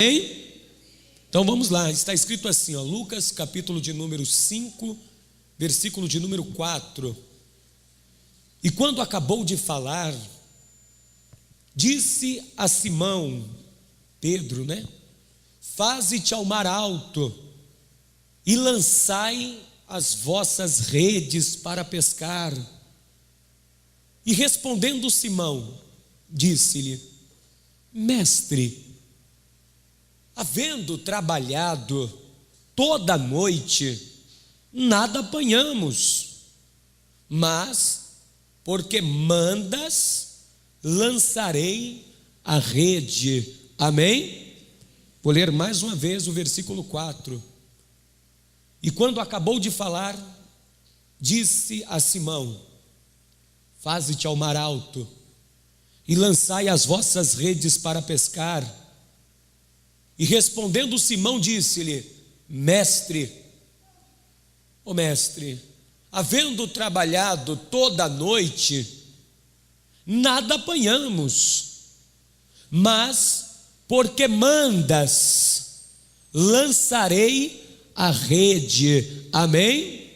Amém? Então vamos lá, está escrito assim, Lucas capítulo de número 5, versículo de número 4. E quando acabou de falar, disse a Simão, Pedro, faze-te ao mar alto e lançai as vossas redes para pescar. E respondendo Simão, disse-lhe, mestre, havendo trabalhado toda a noite, nada apanhamos, mas porque mandas, lançarei a rede. Amém? Vou ler mais uma vez o versículo 4. E quando acabou de falar, disse a Simão, faze-te ao mar alto e lançai as vossas redes para pescar. E respondendo Simão, disse-lhe, mestre, havendo trabalhado toda a noite, nada apanhamos, mas porque mandas, lançarei a rede. Amém?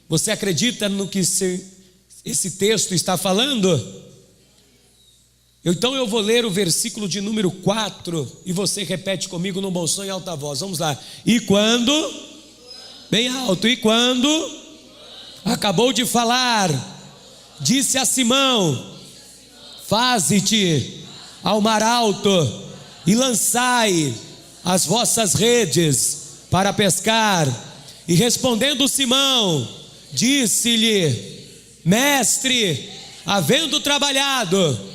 Você acredita no que esse texto está falando? Então eu vou ler o versículo de número 4 e você repete comigo no bom som em alta voz. Vamos lá. E quando, bem alto, e quando acabou de falar, disse a Simão, faze-te ao mar alto e lançai as vossas redes para pescar. E respondendo Simão, disse-lhe, mestre, havendo trabalhado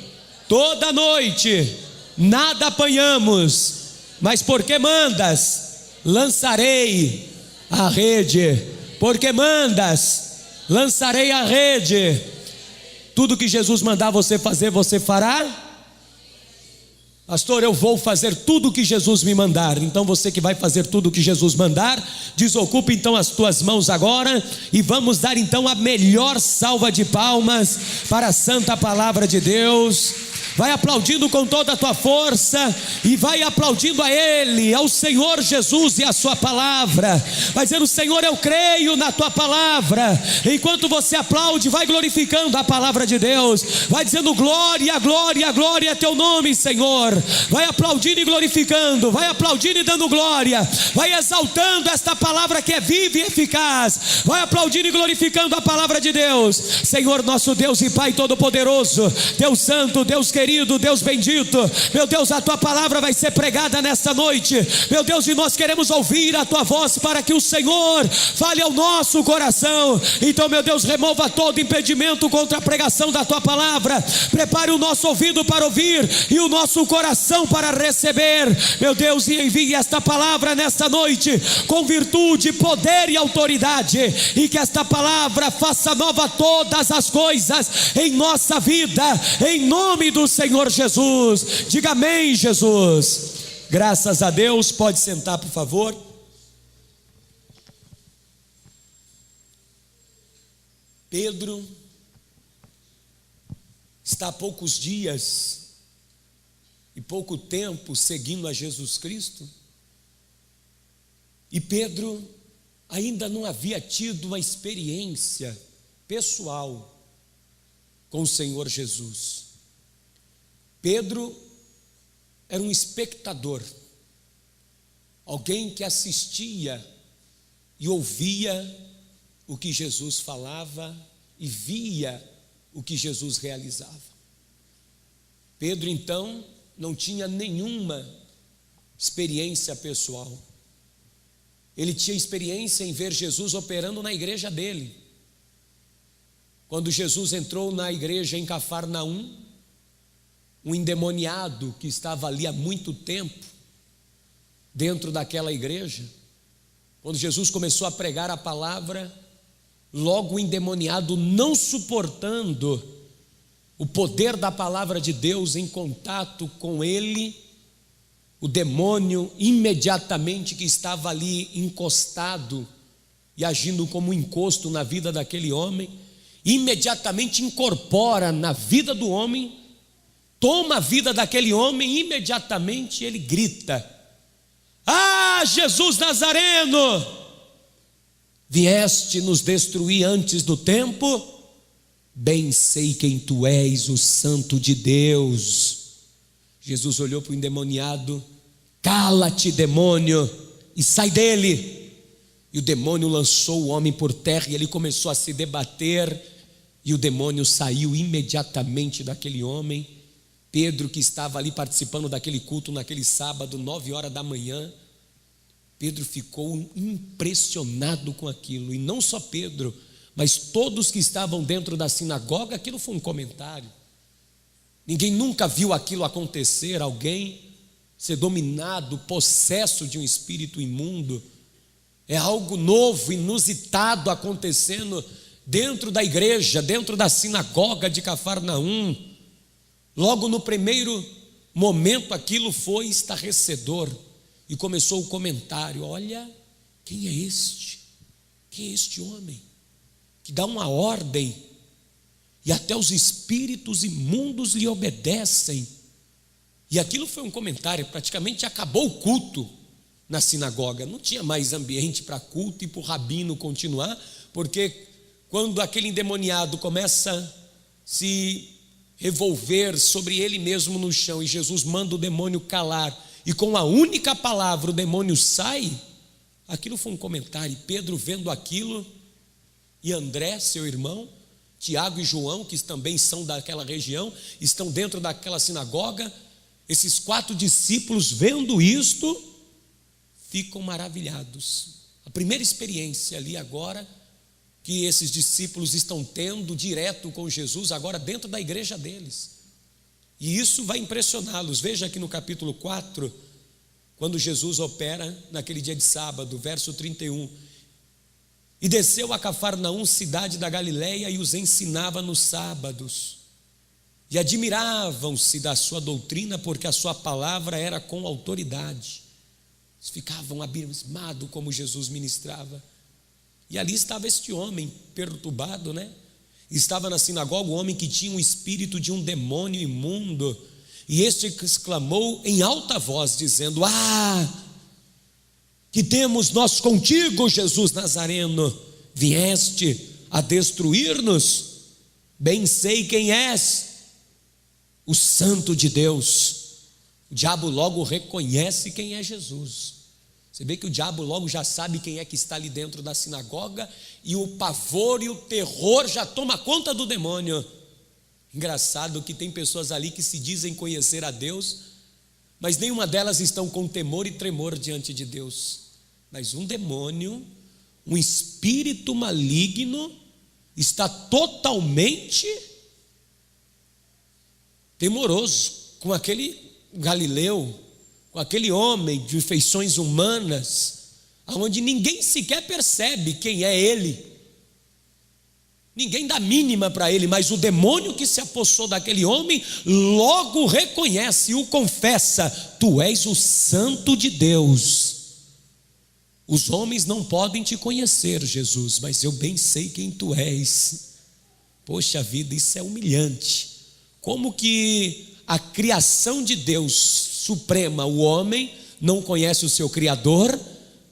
toda a noite, nada apanhamos, mas porque mandas, lançarei a rede. Porque mandas, lançarei a rede. Tudo que Jesus mandar você fazer, você fará? Pastor, eu vou fazer tudo o que Jesus me mandar. Então você que vai fazer tudo o que Jesus mandar, desocupa então as tuas mãos agora e vamos dar então a melhor salva de palmas para a santa palavra de Deus. Vai aplaudindo com toda a tua força e vai aplaudindo a Ele, ao Senhor Jesus e a sua palavra. Vai dizendo, Senhor, eu creio na tua palavra. Enquanto você aplaude, vai glorificando a palavra de Deus. Vai dizendo glória, glória, glória a teu nome, Senhor. Vai aplaudindo e glorificando, vai aplaudindo e dando glória, vai exaltando esta palavra que é viva e eficaz. Vai aplaudindo e glorificando a palavra de Deus. Senhor nosso Deus e Pai Todo-Poderoso, Deus Santo, Deus querido, Deus bendito, meu Deus, a tua palavra vai ser pregada nesta noite, meu Deus, e nós queremos ouvir a tua voz para que o Senhor fale ao nosso coração. Então, meu Deus, remova todo impedimento contra a pregação da tua palavra. Prepare o nosso ouvido para ouvir e o nosso coração para receber, meu Deus, e envie esta palavra nesta noite com virtude, poder e autoridade, e que esta palavra faça nova todas as coisas em nossa vida, em nome do Senhor Jesus. Diga amém, Jesus. Graças a Deus. Pode sentar, por favor. Pedro está há poucos dias e pouco tempo seguindo a Jesus Cristo, e Pedro ainda não havia tido uma experiência pessoal com o Senhor Jesus. Pedro era um espectador, alguém que assistia e ouvia o que Jesus falava e via o que Jesus realizava. Pedro então não tinha nenhuma experiência pessoal. Ele tinha experiência em ver Jesus operando na igreja dele. Quando Jesus entrou na igreja em Cafarnaum, um endemoniado que estava ali há muito tempo dentro daquela igreja, quando Jesus começou a pregar a palavra, logo o endemoniado, não suportando o poder da palavra de Deus em contato com ele, o demônio imediatamente, que estava ali encostado e agindo como um encosto na vida daquele homem, imediatamente incorpora na vida do homem, toma a vida daquele homem. Imediatamente ele grita Ah, Jesus Nazareno, vieste nos destruir antes do tempo? Bem sei quem tu és, o Santo de Deus. Jesus olhou para o endemoniado: cala-te, demônio, e sai dele. E o demônio lançou o homem por terra e ele começou a se debater, e o demônio saiu imediatamente daquele homem. Pedro, que estava ali participando daquele culto naquele sábado, 9 horas da manhã, Pedro ficou impressionado com aquilo. E não só Pedro, mas todos que estavam dentro da sinagoga. Aquilo foi um comentário. Ninguém nunca viu aquilo acontecer, alguém ser dominado, possesso de um espírito imundo. É algo novo, inusitado acontecendo dentro da igreja, dentro da sinagoga de Cafarnaum. Logo no primeiro momento aquilo foi estarrecedor. E começou o comentário: olha, quem é este? Quem é este homem que dá uma ordem e até os espíritos imundos lhe obedecem? E aquilo foi um comentário. Praticamente acabou o culto na sinagoga. Não tinha mais ambiente para culto e para o rabino continuar, porque quando aquele endemoniado começa a se revolver sobre ele mesmo no chão, e Jesus manda o demônio calar, e com a única palavra o demônio sai, aquilo foi um comentário. E Pedro, vendo aquilo, e André, seu irmão, Tiago e João, que também são daquela região, estão dentro daquela sinagoga. Esses 4 discípulos, vendo isto, ficam maravilhados. A primeira experiência ali agora que esses discípulos estão tendo direto com Jesus, agora dentro da igreja deles. E isso vai impressioná-los. Veja aqui no capítulo 4, quando Jesus opera naquele dia de sábado, verso 31. E desceu a Cafarnaum, cidade da Galileia, e os ensinava nos sábados. E admiravam-se da sua doutrina, porque a sua palavra era com autoridade. Eles ficavam abismados como Jesus ministrava. E ali estava este homem perturbado, né? Estava na sinagoga um homem que tinha um espírito de um demônio imundo. E este exclamou em alta voz, dizendo: ah, que temos nós contigo, Jesus Nazareno? Vieste a destruir-nos? Bem sei quem és, o Santo de Deus. O diabo logo reconhece quem é Jesus. Você vê que o diabo logo já sabe quem é que está ali dentro da sinagoga, e o pavor e o terror já toma conta do demônio. Engraçado que tem pessoas ali que se dizem conhecer a Deus, mas nenhuma delas estão com temor e tremor diante de Deus. Mas um demônio, um espírito maligno, está totalmente temoroso com aquele galileu, com aquele homem de feições humanas, onde ninguém sequer percebe quem é ele, ninguém dá mínima para ele, mas o demônio que se apossou daquele homem logo reconhece e o confessa: tu és o Santo de Deus. Os homens não podem te conhecer, Jesus, mas eu bem sei quem tu és. Poxa vida, isso é humilhante. Como que a criação de Deus suprema, o homem, não conhece o seu Criador,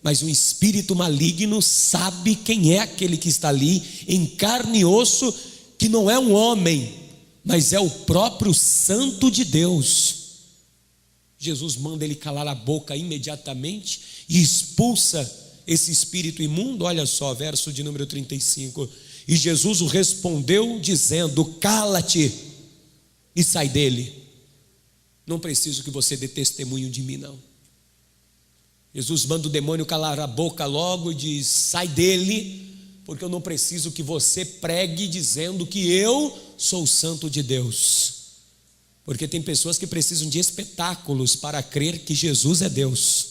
mas um espírito maligno sabe quem é aquele que está ali, em carne e osso, que não é um homem, mas é o próprio Santo de Deus. Jesus manda ele calar a boca imediatamente e expulsa esse espírito imundo. Olha só, verso de número 35. E Jesus o respondeu dizendo: cala-te e sai dele. Não preciso que você dê testemunho de mim, não. Jesus manda o demônio calar a boca logo e diz: sai dele, porque eu não preciso que você pregue dizendo que eu sou o Santo de Deus. Porque tem pessoas que precisam de espetáculos para crer que Jesus é Deus.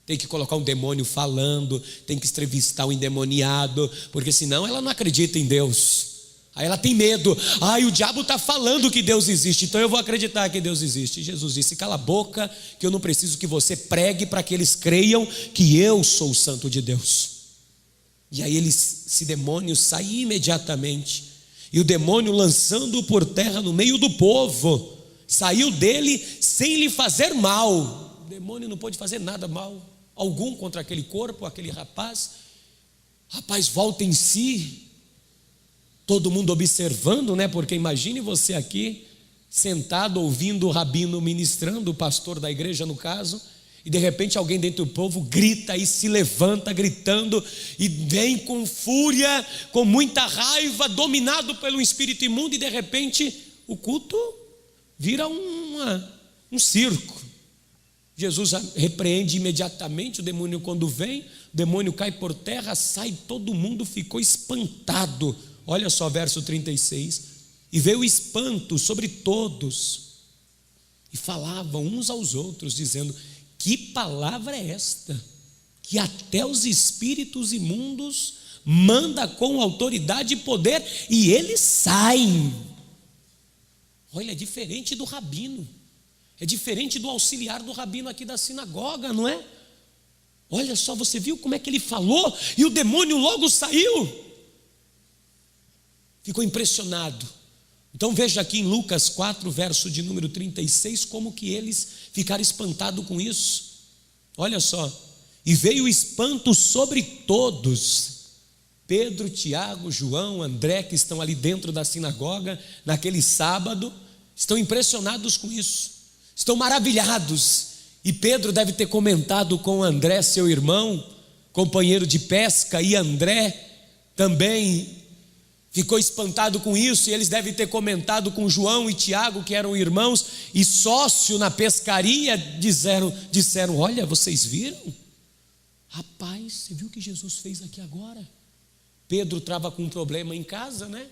Tem que colocar um demônio falando, tem que entrevistar um endemoniado, porque senão ela não acredita em Deus. Aí ela tem medo: ai, o diabo está falando que Deus existe, então eu vou acreditar que Deus existe. E Jesus disse: cala a boca, que eu não preciso que você pregue para que eles creiam que eu sou o Santo de Deus. E aí esse demônio saiu imediatamente, e o demônio, lançando-o por terra no meio do povo, saiu dele sem lhe fazer mal. O demônio não pode fazer nada mal. algum contra aquele corpo, aquele rapaz. Rapaz volta em si, todo mundo observando, né? Porque imagine você aqui, sentado, ouvindo o rabino ministrando, o pastor da igreja no caso, e de repente alguém dentro do povo grita e se levanta gritando, e vem com fúria, com muita raiva, dominado pelo espírito imundo, e de repente o culto vira um circo. Jesus repreende imediatamente o demônio. Quando vem, o demônio cai por terra, sai, todo mundo ficou espantado. Olha só verso 36, e veio espanto sobre todos, e falavam uns aos outros, dizendo: que palavra é esta, que até os espíritos imundos manda com autoridade e poder, e eles saem. Olha, é diferente do rabino, é diferente do auxiliar do rabino aqui da sinagoga, não é? Olha só, você viu como é que ele falou, e o demônio logo saiu. Ficou impressionado. Então veja aqui em Lucas 4, verso de número 36, como que eles ficaram espantados com isso. Olha só, e veio espanto sobre todos. Pedro, Tiago, João, André, que estão ali dentro da sinagoga, naquele sábado, estão impressionados com isso, estão maravilhados. E Pedro deve ter comentado com André, seu irmão, companheiro de pesca, e André também ficou espantado com isso, e eles devem ter comentado com João e Tiago, que eram irmãos e sócio na pescaria, disseram: olha, vocês viram? Rapaz, você viu o que Jesus fez aqui agora? Pedro estava com um problema em casa, né?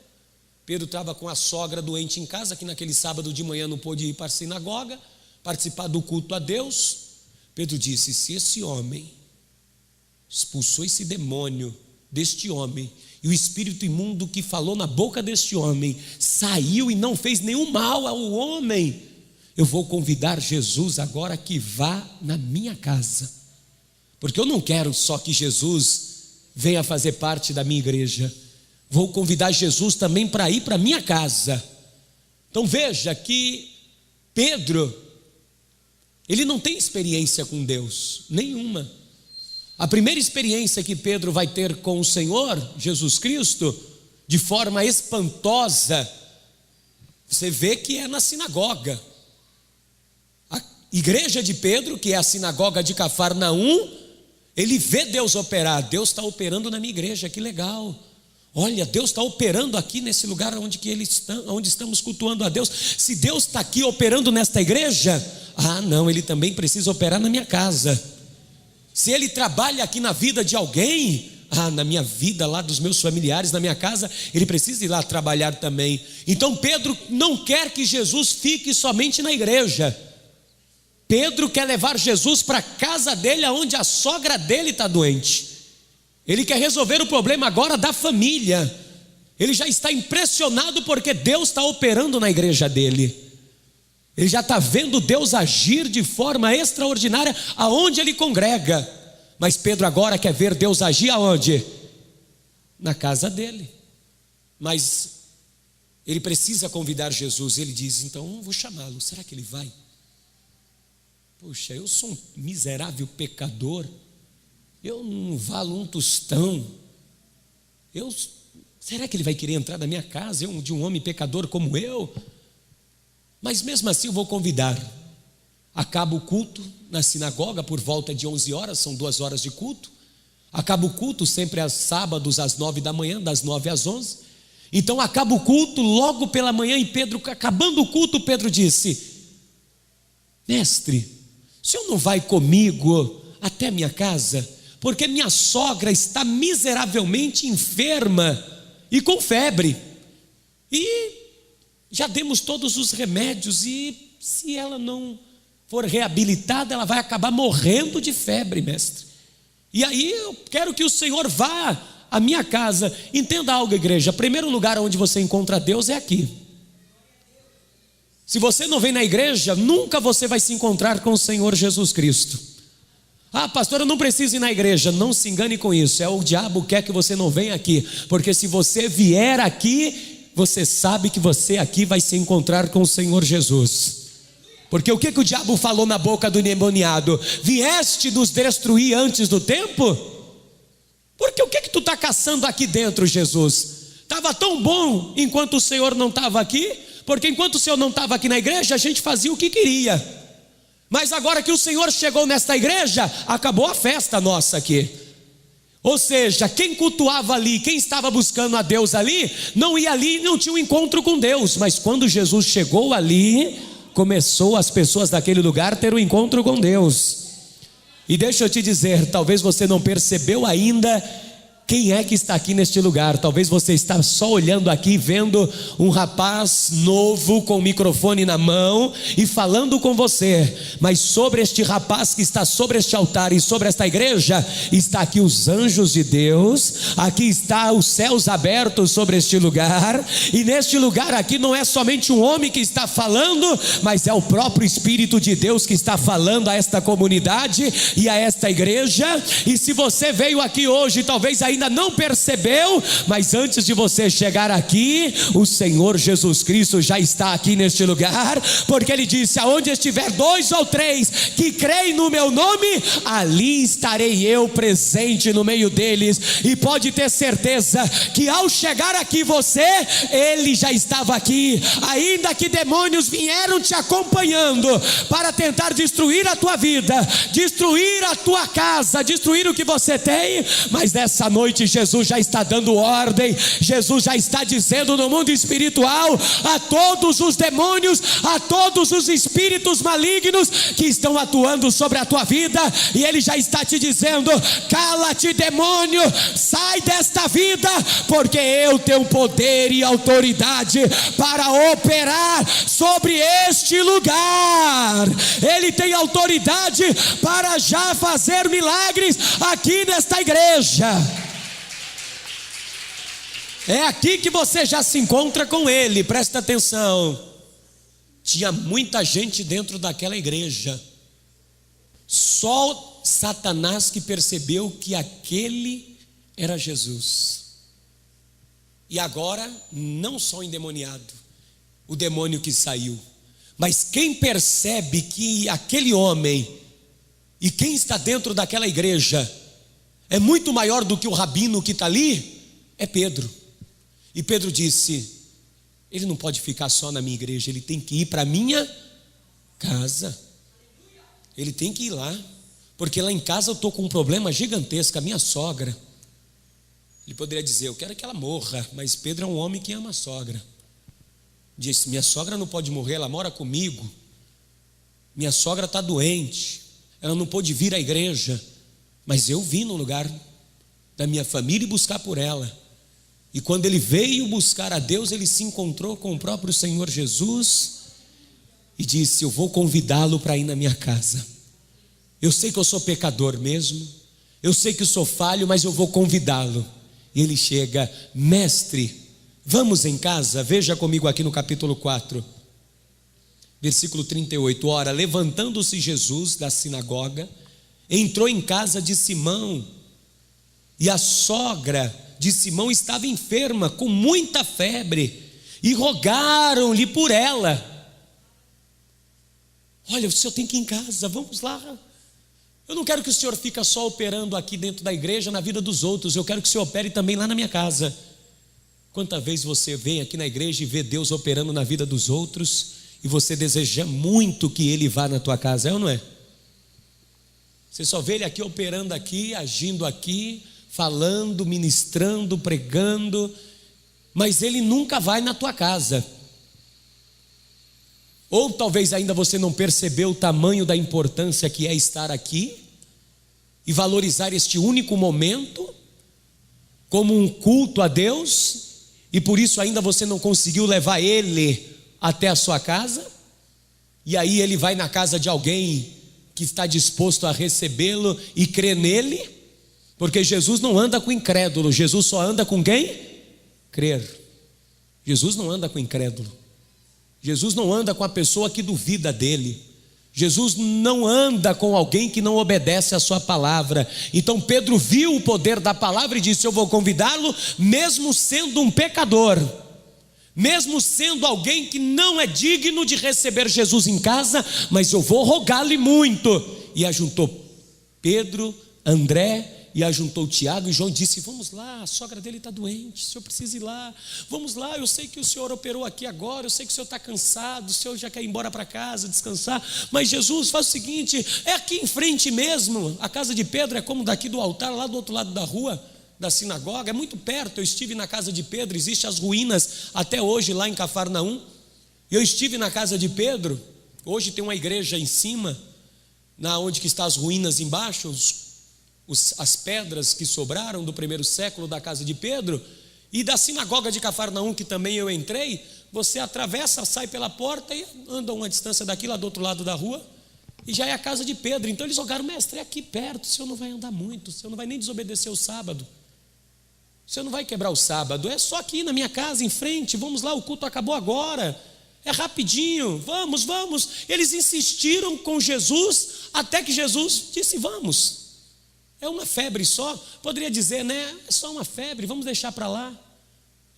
Pedro estava com a sogra doente em casa, que naquele sábado de manhã não pôde ir para a sinagoga, participar do culto a Deus. Pedro disse: se esse homem expulsou esse demônio deste homem, e o espírito imundo que falou na boca deste homem saiu e não fez nenhum mal ao homem, eu vou convidar Jesus agora que vá na minha casa, porque eu não quero só que Jesus venha fazer parte da minha igreja, vou convidar Jesus também para ir para a minha casa. Então veja que Pedro, ele não tem experiência com Deus, nenhuma. A primeira experiência que Pedro vai ter com o Senhor Jesus Cristo, de forma espantosa, você vê que é na sinagoga. A igreja de Pedro, que é a sinagoga de Cafarnaum, ele vê Deus operar. Deus está operando na minha igreja, que legal. Olha, Deus está operando aqui nesse lugar onde estamos cultuando a Deus. Se Deus está aqui operando nesta igreja, não, Ele também precisa operar na minha casa. Se Ele trabalha aqui na vida de alguém, na minha vida, lá dos meus familiares, na minha casa, Ele precisa ir lá trabalhar também. Então Pedro não quer que Jesus fique somente na igreja. Pedro quer levar Jesus para a casa dele, onde a sogra dele está doente. Ele quer resolver o problema agora da família. Ele já está impressionado porque Deus está operando na igreja dele. Ele já está vendo Deus agir de forma extraordinária aonde ele congrega. Mas Pedro agora quer ver Deus agir aonde? Na casa dele. Mas ele precisa convidar Jesus. Ele diz: então vou chamá-lo. Será que ele vai? Poxa, eu sou um miserável pecador, eu não valo um tostão. Será que ele vai querer entrar na minha casa, de um homem pecador como eu? Mas mesmo assim eu vou convidar. Acaba o culto na sinagoga por volta de 11 horas, são 2 horas de culto. Acaba o culto sempre aos sábados às 9 da manhã, das 9 às 11. Então acaba o culto logo pela manhã, e Pedro, acabando o culto, Pedro disse: mestre, o senhor não vai comigo até minha casa? Porque minha sogra está miseravelmente enferma e com febre, e já demos todos os remédios, e se ela não for reabilitada, ela vai acabar morrendo de febre, mestre. E aí eu quero que o senhor vá à minha casa. Entenda algo, igreja: primeiro lugar onde você encontra Deus é aqui. Se você não vem na igreja, nunca você vai se encontrar com o Senhor Jesus Cristo. Pastor, eu não preciso ir na igreja. Não se engane com isso, o diabo quer que você não venha aqui, porque se você vier aqui, você sabe que você aqui vai se encontrar com o Senhor Jesus. Porque o que o diabo falou na boca do endemoniado? Vieste nos destruir antes do tempo? Porque o que tu está caçando aqui dentro, Jesus? Estava tão bom enquanto o Senhor não estava aqui, porque enquanto o Senhor não estava aqui na igreja, a gente fazia o que queria. Mas agora que o Senhor chegou nesta igreja, acabou a festa nossa aqui. Ou seja, quem cultuava ali, quem estava buscando a Deus ali, não ia ali e não tinha um encontro com Deus. Mas quando Jesus chegou ali, começou as pessoas daquele lugar a ter um encontro com Deus. E deixa eu te dizer, talvez você não percebeu ainda quem é que está aqui neste lugar. Talvez você está só olhando aqui, vendo um rapaz novo com o microfone na mão e falando com você. Mas sobre este rapaz que está sobre este altar e sobre esta igreja, está aqui os anjos de Deus, aqui está os céus abertos sobre este lugar. E neste lugar aqui não é somente um homem que está falando, mas é o próprio Espírito de Deus que está falando a esta comunidade e a esta igreja. E se você veio aqui hoje, talvez ainda não percebeu, mas antes de você chegar aqui, o Senhor Jesus Cristo já está aqui neste lugar, porque Ele disse: aonde estiver 2 ou 3 que creem no meu nome, ali estarei eu presente no meio deles. E pode ter certeza que ao chegar aqui você, Ele já estava aqui, ainda que demônios vieram te acompanhando para tentar destruir a tua vida, destruir a tua casa, destruir o que você tem, mas nessa noite Jesus já está dando ordem. Jesus já está dizendo no mundo espiritual a todos os demônios, a todos os espíritos malignos que estão atuando sobre a tua vida, e Ele já está te dizendo: cala-te, demônio, sai desta vida, porque eu tenho poder e autoridade para operar sobre este lugar. Ele tem autoridade para já fazer milagres aqui nesta igreja. É aqui que você já se encontra com Ele. Presta atenção. Tinha muita gente dentro daquela igreja. Só Satanás que percebeu que aquele era Jesus. E agora, não só o endemoniado, o demônio que saiu, mas quem percebe que aquele homem e quem está dentro daquela igreja é muito maior do que o rabino que está ali, é Pedro. E Pedro disse: ele não pode ficar só na minha igreja, ele tem que ir para a minha casa. Ele tem que ir lá, porque lá em casa eu estou com um problema gigantesco, a minha sogra. Ele poderia dizer: eu quero que ela morra, mas Pedro é um homem que ama a sogra. Disse: minha sogra não pode morrer, ela mora comigo. Minha sogra está doente, ela não pôde vir à igreja, mas eu vim no lugar da minha família e buscar por ela. E quando ele veio buscar a Deus, ele se encontrou com o próprio Senhor Jesus e disse: eu vou convidá-lo para ir na minha casa. Eu sei que eu sou pecador mesmo, eu sei que eu sou falho, mas eu vou convidá-lo. E ele chega: mestre, vamos em casa? Veja comigo aqui no capítulo 4, versículo 38. Ora, levantando-se Jesus da sinagoga, entrou em casa de Simão, e a sogra de Simão estava enferma, com muita febre, e rogaram-lhe por ela. Olha, o senhor tem que ir em casa, vamos lá. Eu não quero que o senhor fique só operando aqui dentro da igreja, na vida dos outros, eu quero que o senhor opere também lá na minha casa. Quantas vezes você vem aqui na igreja e vê Deus operando na vida dos outros, e você deseja muito que Ele vá na tua casa, é ou não é? Você só vê Ele aqui operando aqui, agindo aqui, falando, ministrando, pregando, mas Ele nunca vai na tua casa. Ou talvez ainda você não percebeu o tamanho da importância que é estar aqui e valorizar este único momento como um culto a Deus, e por isso ainda você não conseguiu levar Ele até a sua casa, e aí Ele vai na casa de alguém que está disposto a recebê-lo e crer nele. Porque Jesus não anda com incrédulo, Jesus só anda com quem? Crer. Jesus não anda com incrédulo, Jesus não anda com a pessoa que duvida dele, Jesus não anda com alguém que não obedece a sua palavra. Então Pedro viu o poder da palavra e disse: eu vou convidá-lo, mesmo sendo um pecador, mesmo sendo alguém que não é digno de receber Jesus em casa, mas eu vou rogar-lhe muito. E ajuntou Pedro, André, e ajuntou Tiago e João, e disse: vamos lá, a sogra dele está doente, o senhor precisa ir lá, vamos lá, eu sei que o senhor operou aqui agora, eu sei que o senhor está cansado, o senhor já quer ir embora para casa, descansar, mas Jesus, faz o seguinte, é aqui em frente mesmo, a casa de Pedro é como daqui do altar, lá do outro lado da rua, da sinagoga, é muito perto. Eu estive na casa de Pedro, existem as ruínas até hoje lá em Cafarnaum, eu estive na casa de Pedro, hoje tem uma igreja em cima, onde que está as ruínas embaixo, as pedras que sobraram do primeiro século da casa de Pedro, e da sinagoga de Cafarnaum, que também eu entrei, você atravessa, sai pela porta e anda uma distância daqui, lá do outro lado da rua, e já é a casa de Pedro. Então eles jogaram: mestre, é aqui perto, o senhor não vai andar muito, o senhor não vai nem desobedecer o sábado, o senhor não vai quebrar o sábado, é só aqui na minha casa, em frente, vamos lá, o culto acabou agora, é rapidinho, vamos. Eles insistiram com Jesus, até que Jesus disse: vamos. É uma febre só, poderia dizer, né? É só uma febre, vamos deixar para lá.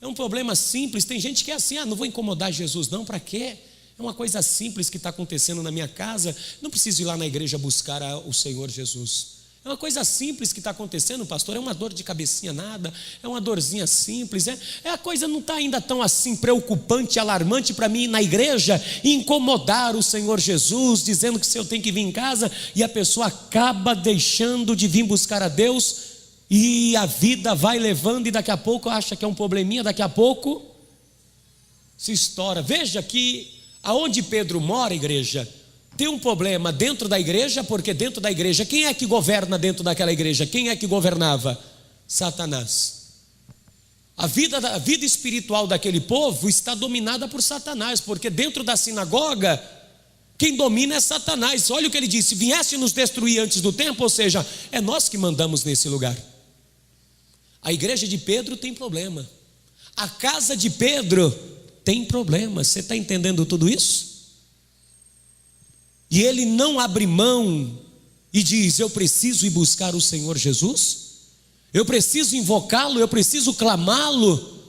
É um problema simples. Tem gente que é assim: não vou incomodar Jesus não, para quê? É uma coisa simples que está acontecendo na minha casa, não preciso ir lá na igreja buscar o Senhor Jesus. É uma coisa simples que está acontecendo, pastor, é uma dor de cabecinha nada, é uma dorzinha simples, a coisa não está ainda tão assim preocupante, alarmante para mim ir na igreja e incomodar o Senhor Jesus, dizendo que se eu tenho que vir em casa, e a pessoa acaba deixando de vir buscar a Deus, e a vida vai levando, e daqui a pouco acha que é um probleminha, daqui a pouco se estoura. Veja que aonde Pedro mora, igreja, tem um problema dentro da igreja, porque dentro da igreja, quem é que governa dentro daquela igreja? Quem é que governava? Satanás. A vida espiritual daquele povo está dominada por Satanás, porque dentro da sinagoga, quem domina é Satanás. Olha o que ele disse: viesse nos destruir antes do tempo, ou seja, é nós que mandamos nesse lugar. A igreja de Pedro tem problema, a casa de Pedro tem problema. Você está entendendo tudo isso? E ele não abre mão e diz: eu preciso ir buscar o Senhor Jesus, eu preciso invocá-lo, eu preciso clamá-lo,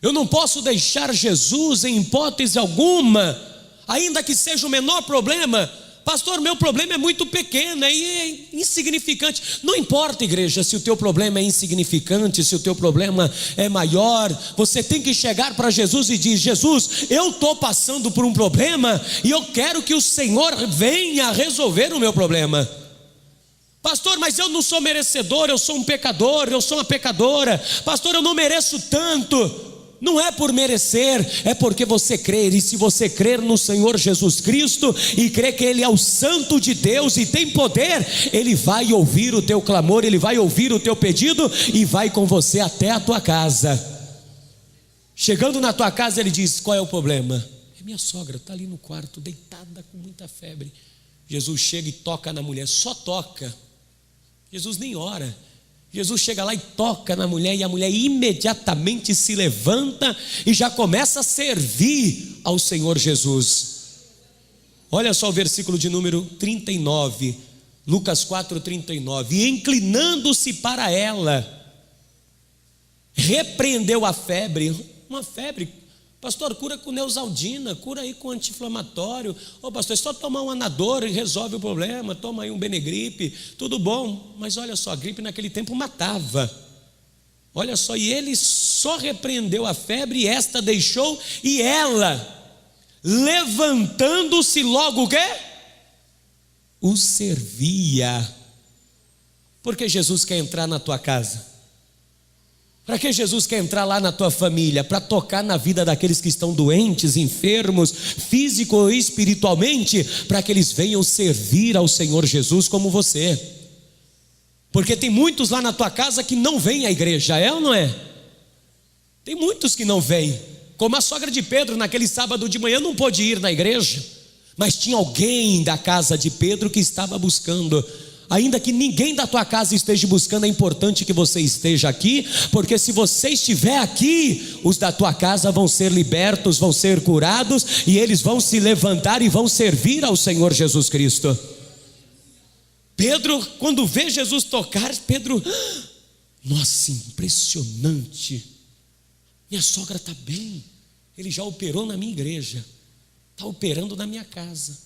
eu não posso deixar Jesus em hipótese alguma, ainda que seja o menor problema. Pastor, meu problema é muito pequeno, é insignificante. Não importa, igreja, se o teu problema é insignificante, se o teu problema é maior, você tem que chegar para Jesus e dizer: Jesus, eu estou passando por um problema e eu quero que o Senhor venha resolver o meu problema. Pastor, mas eu não sou merecedor, eu sou um pecador, eu sou uma pecadora. Pastor, eu não mereço tanto. Não é por merecer, é porque você crê. E se você crer no Senhor Jesus Cristo e crer que Ele é o Santo de Deus e tem poder, Ele vai ouvir o teu clamor, Ele vai ouvir o teu pedido e vai com você até a tua casa. Chegando na tua casa, Ele diz: qual é o problema? É minha sogra, está ali no quarto, deitada com muita febre. Jesus chega e toca na mulher, só toca. Jesus nem ora. Jesus chega lá e toca na mulher, e a mulher imediatamente se levanta e já começa a servir ao Senhor Jesus. Olha só o versículo de número 39, Lucas 4:39. E inclinando-se para ela, repreendeu a febre. Uma febre, pastor, cura com Neosaldina, cura aí com anti-inflamatório. Pastor, é só tomar um Anador e resolve o problema. Toma aí um Benegripe, tudo bom. Mas olha só, a gripe naquele tempo matava. Olha só, e ele só repreendeu a febre, e esta deixou, e ela, levantando-se logo, o quê? O servia. Porque Jesus quer entrar na tua casa. Para que Jesus quer entrar lá na tua família? Para tocar na vida daqueles que estão doentes, enfermos, físico e espiritualmente, para que eles venham servir ao Senhor Jesus como você. Porque tem muitos lá na tua casa que não vêm à igreja, é ou não é? Tem muitos que não vêm, como a sogra de Pedro naquele sábado de manhã não pôde ir na igreja, mas tinha alguém da casa de Pedro que estava buscando. Ainda que ninguém da tua casa esteja buscando, é importante que você esteja aqui, porque se você estiver aqui, os da tua casa vão ser libertos, vão ser curados, e eles vão se levantar e vão servir ao Senhor Jesus Cristo. Pedro, quando vê Jesus tocar, Pedro: nossa, impressionante, minha sogra está bem, Ele já operou na minha igreja, está operando na minha casa,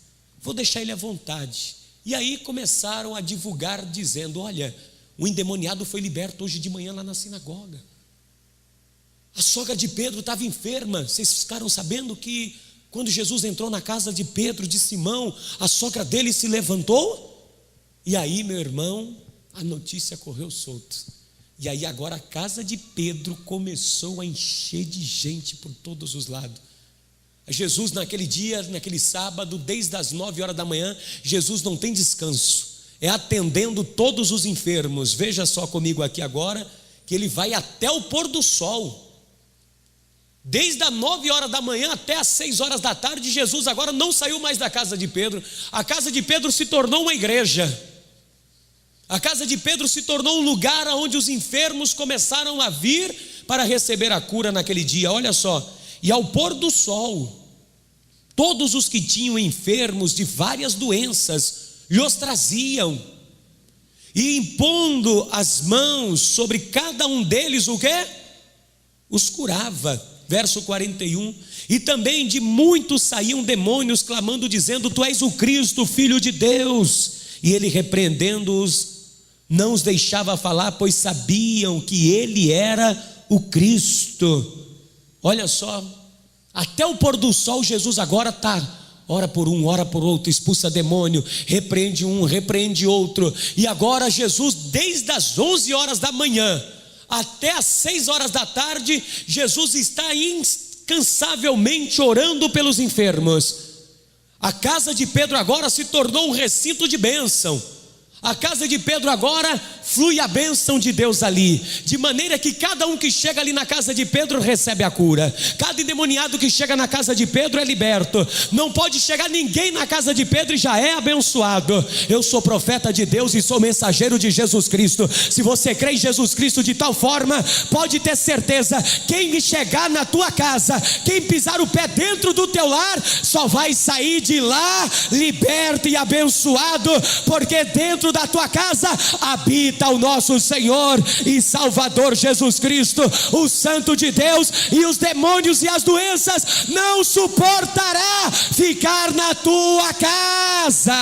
vou deixar ele à vontade. E aí começaram a divulgar dizendo: olha, o endemoniado foi liberto hoje de manhã lá na sinagoga. A sogra de Pedro estava enferma. Vocês ficaram sabendo que quando Jesus entrou na casa de Pedro, de Simão, a sogra dele se levantou? E aí, meu irmão, a notícia correu solta. E aí agora a casa de Pedro começou a encher de gente por todos os lados. Jesus naquele dia, naquele sábado, desde as 9 horas da manhã, Jesus não tem descanso, é atendendo todos os enfermos. Veja só comigo aqui agora, que ele vai até o pôr do sol. Desde as 9 horas da manhã até as 6 horas da tarde, Jesus agora não saiu mais da casa de Pedro. A casa de Pedro se tornou uma igreja. A casa de Pedro se tornou um lugar onde os enfermos começaram a vir para receber a cura naquele dia. Olha só, e ao pôr do sol, todos os que tinham enfermos de várias doenças lhes traziam, e impondo as mãos sobre cada um deles, o quê? Os curava. Verso 41, e também de muitos saíam demônios, clamando, dizendo: tu és o Cristo, Filho de Deus. E ele, repreendendo-os, não os deixava falar, pois sabiam que ele era o Cristo. Olha só, até o pôr do sol Jesus agora está, ora por um, ora por outro, expulsa demônio, repreende um, repreende outro. E agora Jesus, desde as 11 horas da manhã até as 6 horas da tarde, Jesus está incansavelmente orando pelos enfermos. A casa de Pedro agora se tornou um recinto de bênção. A casa de Pedro agora flui a bênção de Deus ali, de maneira que cada um que chega ali na casa de Pedro recebe a cura. Cada endemoniado que chega na casa de Pedro é liberto. Não pode chegar ninguém na casa de Pedro e já é abençoado. Eu sou profeta de Deus e sou mensageiro de Jesus Cristo. Se você crê em Jesus Cristo de tal forma, pode ter certeza, quem chegar na tua casa, quem pisar o pé dentro do teu lar, só vai sair de lá liberto e abençoado, porque dentro da tua casa habita o nosso Senhor e Salvador Jesus Cristo, o Santo de Deus, e os demônios e as doenças não suportará ficar na tua casa.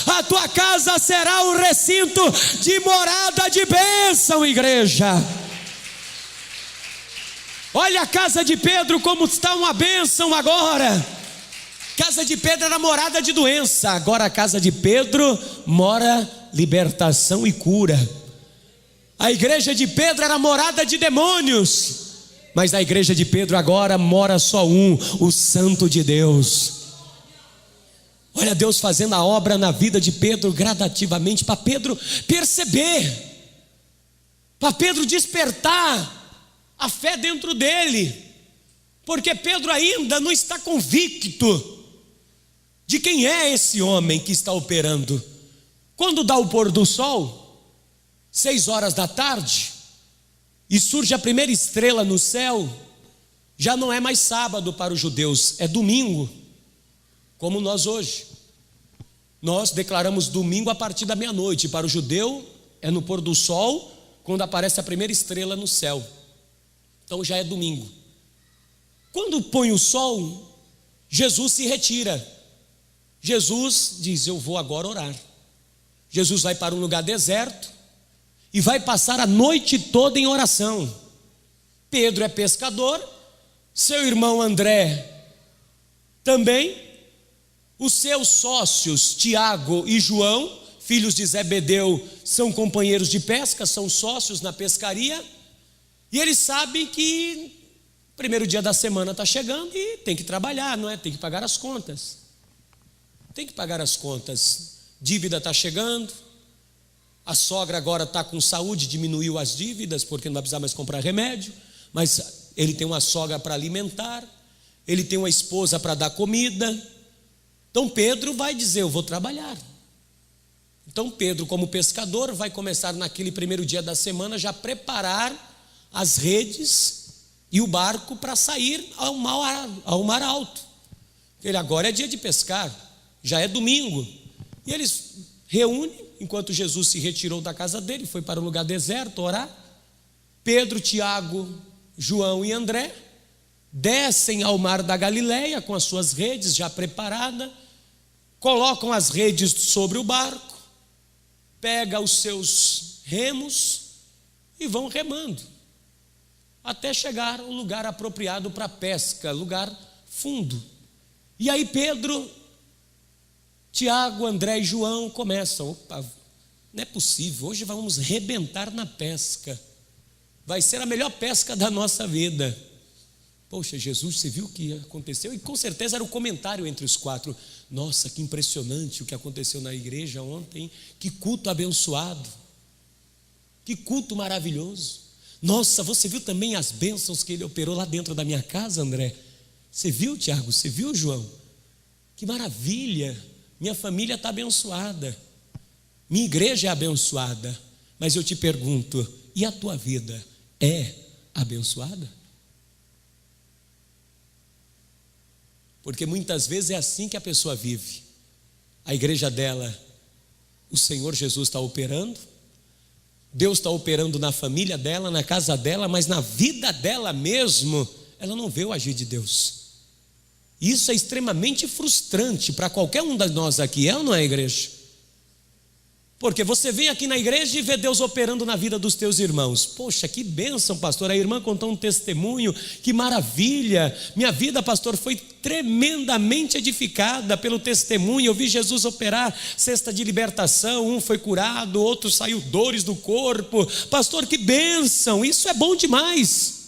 A tua casa será um recinto de morada de bênção, igreja. Olha a casa de Pedro como está uma bênção agora. Casa de Pedro era morada de doença, agora a casa de Pedro mora libertação e cura. A igreja de Pedro era morada de demônios, mas na igreja de Pedro agora mora só um, o Santo de Deus. Olha Deus fazendo a obra na vida de Pedro gradativamente, para Pedro perceber, para Pedro despertar a fé dentro dele, porque Pedro ainda não está convicto de quem é esse homem que está operando. Quando dá o pôr do sol, 6 horas da tarde, e surge a primeira estrela no céu, já não é mais sábado para os judeus, é domingo, como nós hoje. Nós declaramos domingo a partir da meia-noite. Para o judeu é no pôr do sol, quando aparece a primeira estrela no céu. Então já é domingo. Quando põe o sol, Jesus se retira. Jesus diz: eu vou agora orar. Jesus vai para um lugar deserto e vai passar a noite toda em oração. Pedro é pescador, seu irmão André também, os seus sócios Tiago e João, filhos de Zebedeu, são companheiros de pesca, são sócios na pescaria, e eles sabem que o primeiro dia da semana está chegando e tem que trabalhar, não é? Tem que pagar as contas. Tem que pagar as contas. Dívida está chegando. A sogra agora está com saúde, diminuiu as dívidas, porque não vai precisar mais comprar remédio. Mas ele tem uma sogra para alimentar, ele tem uma esposa para dar comida. Então Pedro vai dizer: eu vou trabalhar. Então Pedro, como pescador, vai começar naquele primeiro dia da semana já preparar as redes e o barco para sair ao mar alto. Ele agora é dia de pescar, já é domingo. E eles reúnem, enquanto Jesus se retirou da casa dele, foi para um lugar deserto orar. Pedro, Tiago, João e André descem ao mar da Galileia com as suas redes já preparadas, colocam as redes sobre o barco, pegam os seus remos e vão remando, até chegar ao lugar apropriado para pesca, lugar fundo. E aí Pedro, Tiago, André e João começam: opa, não é possível, hoje vamos rebentar na pesca, vai ser a melhor pesca da nossa vida. Poxa, Jesus, você viu o que aconteceu? E com certeza era o comentário entre os quatro: nossa, que impressionante o que aconteceu na igreja ontem, que culto abençoado, que culto maravilhoso. Nossa, você viu também as bênçãos que ele operou lá dentro da minha casa, André? Você viu, Tiago? Você viu, João? Que maravilha, minha família está abençoada, minha igreja é abençoada. Mas eu te pergunto, e a tua vida é abençoada? Porque muitas vezes é assim que a pessoa vive. A igreja dela, o Senhor Jesus está operando, Deus está operando na família dela, na casa dela, mas na vida dela mesmo, ela não vê o agir de Deus. Isso é extremamente frustrante para qualquer um de nós aqui, é ou não é, igreja? Porque você vem aqui na igreja e vê Deus operando na vida dos teus irmãos. Poxa, que bênção, pastor, a irmã contou um testemunho, que maravilha. Minha vida, pastor, foi tremendamente edificada pelo testemunho. Eu vi Jesus operar cesta de libertação, um foi curado, outro saiu dores do corpo. Pastor, que bênção, isso é bom demais.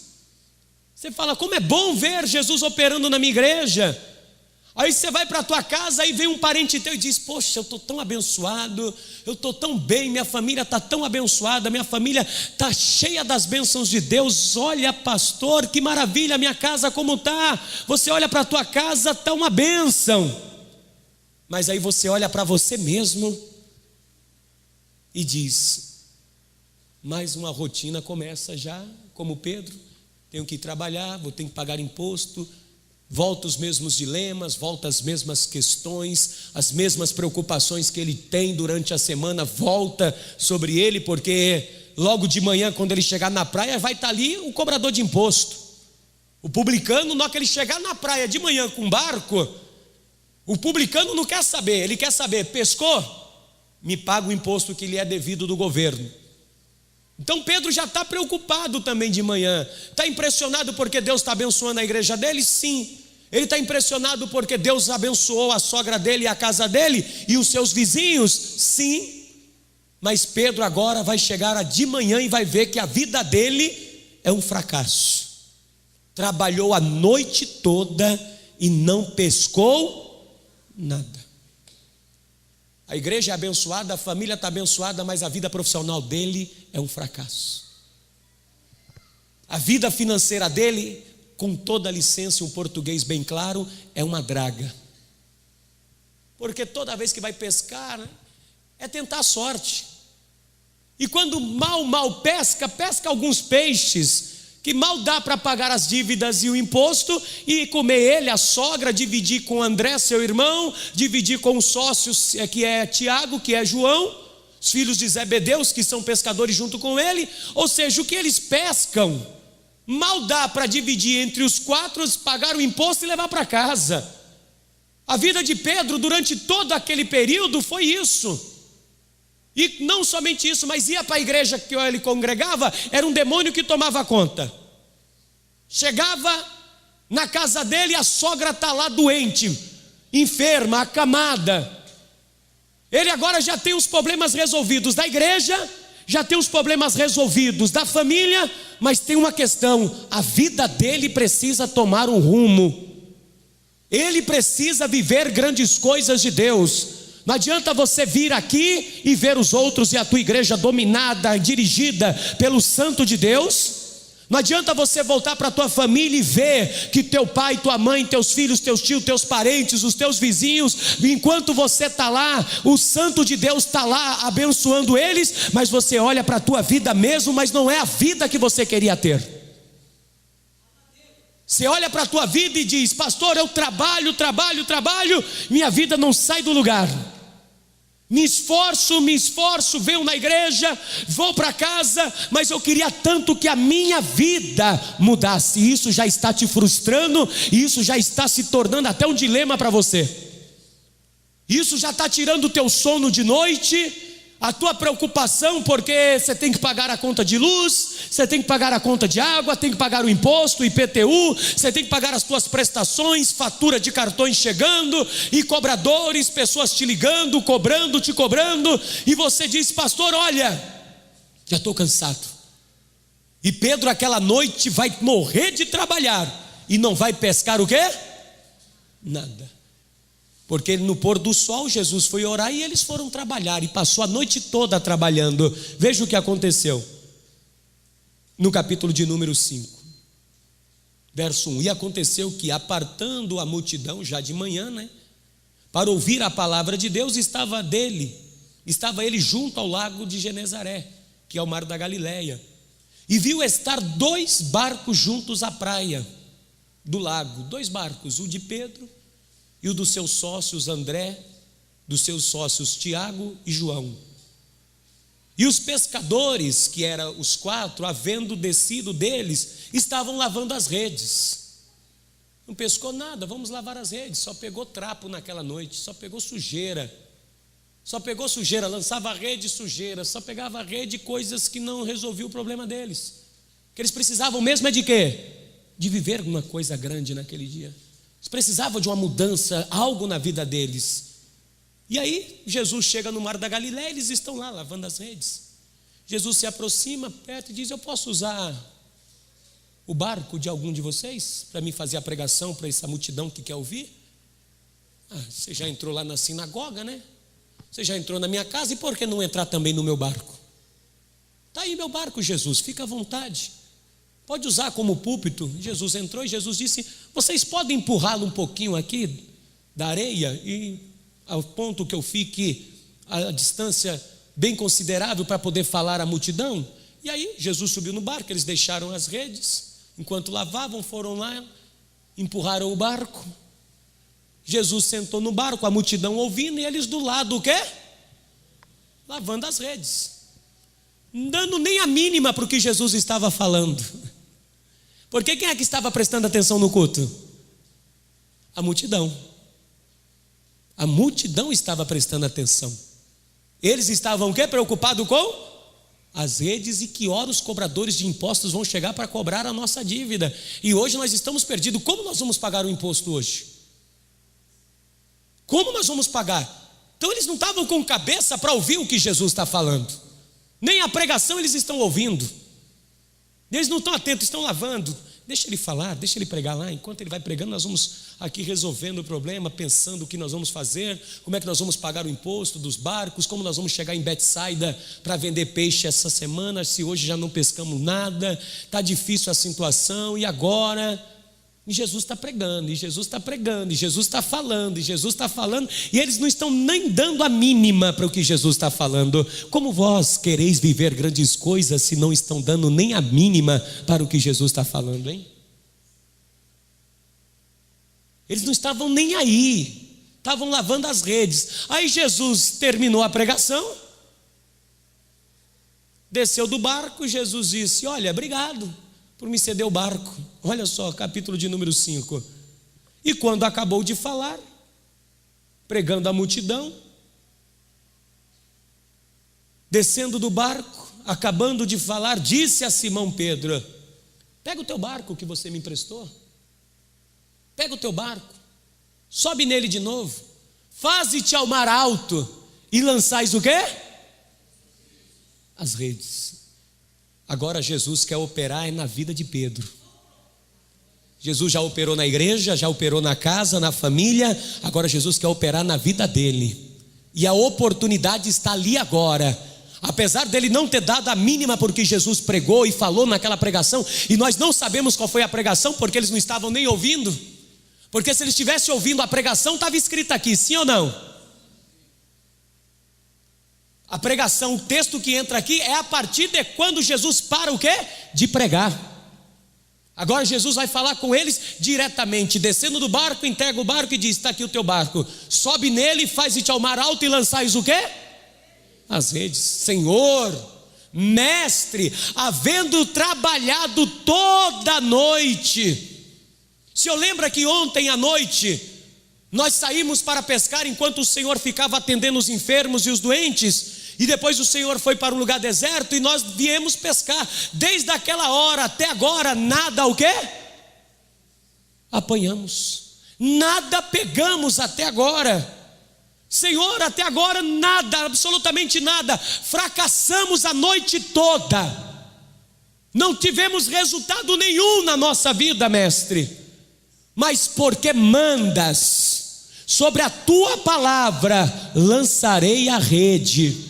Você fala: como é bom ver Jesus operando na minha igreja. Aí você vai para a tua casa e vem um parente teu e diz: poxa, eu estou tão abençoado, eu estou tão bem, minha família está tão abençoada, minha família está cheia das bênçãos de Deus. Olha, pastor, que maravilha, minha casa como está. Você olha para a tua casa, está uma bênção. Mas aí você olha para você mesmo e diz: mais uma rotina começa já, como Pedro, tenho que ir trabalhar, vou ter que pagar imposto. Volta os mesmos dilemas, volta as mesmas questões, as mesmas preocupações que ele tem durante a semana, volta sobre ele, porque logo de manhã, quando ele chegar na praia, vai estar ali o cobrador de imposto. O publicano, na hora que ele chegar na praia de manhã com um barco, o publicano não quer saber, ele quer saber: pescou? Me paga o imposto que lhe é devido do governo. Então Pedro já está preocupado também de manhã. Está impressionado porque Deus está abençoando a igreja dele? Sim. Ele está impressionado porque Deus abençoou a sogra dele e a casa dele e os seus vizinhos? Sim. Mas Pedro agora vai chegar de manhã e vai ver que a vida dele é um fracasso. Trabalhou a noite toda e não pescou nada. A igreja é abençoada, a família está abençoada, mas a vida profissional dele é um fracasso. A vida financeira dele, com toda a licença e um português bem claro, é uma draga. Porque toda vez que vai pescar, é tentar a sorte. E quando mal pesca alguns peixes que mal dá para pagar as dívidas e o imposto, e comer ele, a sogra, dividir com André, seu irmão, dividir com os sócios, que é Tiago, que é João, os filhos de Zebedeus, que são pescadores junto com ele. Ou seja, o que eles pescam, mal dá para dividir entre os quatro, pagar o imposto e levar para casa. A vida de Pedro durante todo aquele período foi isso. E não somente isso, mas ia para a igreja que ele congregava, era um demônio que tomava conta. Chegava na casa dele, a sogra está lá doente, enferma, acamada. Ele agora já tem os problemas resolvidos da igreja, já tem os problemas resolvidos da família, mas tem uma questão: a vida dele precisa tomar um rumo. Ele precisa viver grandes coisas de Deus. Não adianta você vir aqui e ver os outros e a tua igreja dominada, dirigida pelo Santo de Deus. Não adianta você voltar para a tua família e ver que teu pai, tua mãe, teus filhos, teus tios, teus parentes, os teus vizinhos, enquanto você está lá, o Santo de Deus está lá abençoando eles, mas você olha para a tua vida mesmo, mas não é a vida que você queria ter. Você olha para a tua vida e diz: pastor, eu trabalho, minha vida não sai do lugar. Me esforço, venho na igreja, vou para casa, mas eu queria tanto que a minha vida mudasse. E isso já está te frustrando, e isso já está se tornando até um dilema para você. Isso já está tirando o teu sono de noite, a tua preocupação, porque você tem que pagar a conta de luz, você tem que pagar a conta de água, tem que pagar o imposto, o IPTU, você tem que pagar as tuas prestações, fatura de cartões chegando, e cobradores, pessoas te ligando, te cobrando, e você diz: pastor, olha, já estou cansado. E Pedro aquela noite vai morrer de trabalhar, e não vai pescar o quê? Nada. Porque no pôr do sol Jesus foi orar e eles foram trabalhar, e passou a noite toda trabalhando. Veja o que aconteceu no capítulo de número 5, verso 1. E aconteceu que, apartando a multidão já de manhã, para ouvir a palavra de Deus, estava ele junto ao lago de Genezaré, que é o mar da Galileia, e viu estar 2 barcos juntos à praia do lago, 2 barcos, o de Pedro e o dos seus sócios André, dos seus sócios Tiago e João. E os pescadores, que eram os 4, havendo descido deles, estavam lavando as redes. Não pescou nada, vamos lavar as redes. Só pegou trapo naquela noite, só pegou sujeira, lançava a rede, sujeira, só pegava a rede, coisas que não resolviam o problema deles. O que eles precisavam mesmo é de quê? De viver uma coisa grande naquele dia. Eles precisavam de uma mudança, algo na vida deles. E aí Jesus chega no mar da Galileia, eles estão lá lavando as redes. Jesus se aproxima perto e diz: eu posso usar o barco de algum de vocês para mim fazer a pregação para essa multidão que quer ouvir? Você já entrou lá na sinagoga, né? Você já entrou na minha casa, e por que não entrar também no meu barco? Está aí meu barco, Jesus, fica à vontade. Pode usar como púlpito. Jesus entrou e Jesus disse: vocês podem empurrá-lo um pouquinho aqui da areia, e ao ponto que eu fique a distância bem considerável para poder falar à multidão? E aí Jesus subiu no barco, eles deixaram as redes, enquanto lavavam, foram lá, empurraram o barco. Jesus sentou no barco, a multidão ouvindo, e eles do lado o quê? Lavando as redes, não dando nem a mínima para o que Jesus estava falando. Porque quem é que estava prestando atenção no culto? A multidão. A multidão estava prestando atenção. Eles estavam o quê? Preocupados com as redes, e que hora os cobradores de impostos vão chegar para cobrar a nossa dívida. E hoje nós estamos perdidos. Como nós vamos pagar o imposto hoje? Como nós vamos pagar? Então eles não estavam com cabeça para ouvir o que Jesus está falando. Nem a pregação eles estão ouvindo. Eles não estão atentos, estão lavando. Deixa ele falar, deixa ele pregar lá. Enquanto ele vai pregando, nós vamos aqui resolvendo o problema, pensando o que nós vamos fazer, como é que nós vamos pagar o imposto dos barcos, como nós vamos chegar em Betsaida para vender peixe essa semana, se hoje já não pescamos nada, está difícil a situação, e agora? E Jesus está pregando, e Jesus está pregando, e Jesus está falando, e Jesus está falando, e eles não estão nem dando a mínima para o que Jesus está falando. Como vós quereis viver grandes coisas se não estão dando nem a mínima para o que Jesus está falando, hein? Eles não estavam nem aí, estavam lavando as redes. Aí Jesus terminou a pregação, desceu do barco, e Jesus disse: olha, obrigado por me ceder o barco. Olha só, capítulo de número 5. E quando acabou de falar, pregando a multidão, descendo do barco, acabando de falar, disse a Simão Pedro: pega o teu barco que você me emprestou, pega o teu barco, sobe nele de novo, faze-te ao mar alto e lançais o quê? As redes. Agora Jesus quer operar na vida de Pedro. Jesus já operou na igreja, já operou na casa, na família. Agora Jesus quer operar na vida dele. E a oportunidade está ali agora. Apesar dele não ter dado a mínima porque Jesus pregou e falou naquela pregação, e nós não sabemos qual foi a pregação, porque eles não estavam nem ouvindo. Porque se eles estivessem ouvindo a pregação, estava escrito aqui, sim ou não? A pregação, o texto que entra aqui é a partir de quando Jesus para o quê? De pregar. Agora Jesus vai falar com eles diretamente, descendo do barco, entrega o barco e diz: está aqui o teu barco, sobe nele, faz-te ao mar alto e lançais o quê? As redes. Senhor, mestre, havendo trabalhado toda a noite. Se eu lembro que ontem à noite nós saímos para pescar enquanto o Senhor ficava atendendo os enfermos e os doentes, e depois o Senhor foi para um lugar deserto e nós viemos pescar. Desde aquela hora até agora, nada o quê? Apanhamos. Nada pegamos até agora. Senhor, até agora nada, absolutamente nada. Fracassamos a noite toda. Não tivemos resultado nenhum na nossa vida, mestre. Mas porque mandas, sobre a tua palavra lançarei a rede.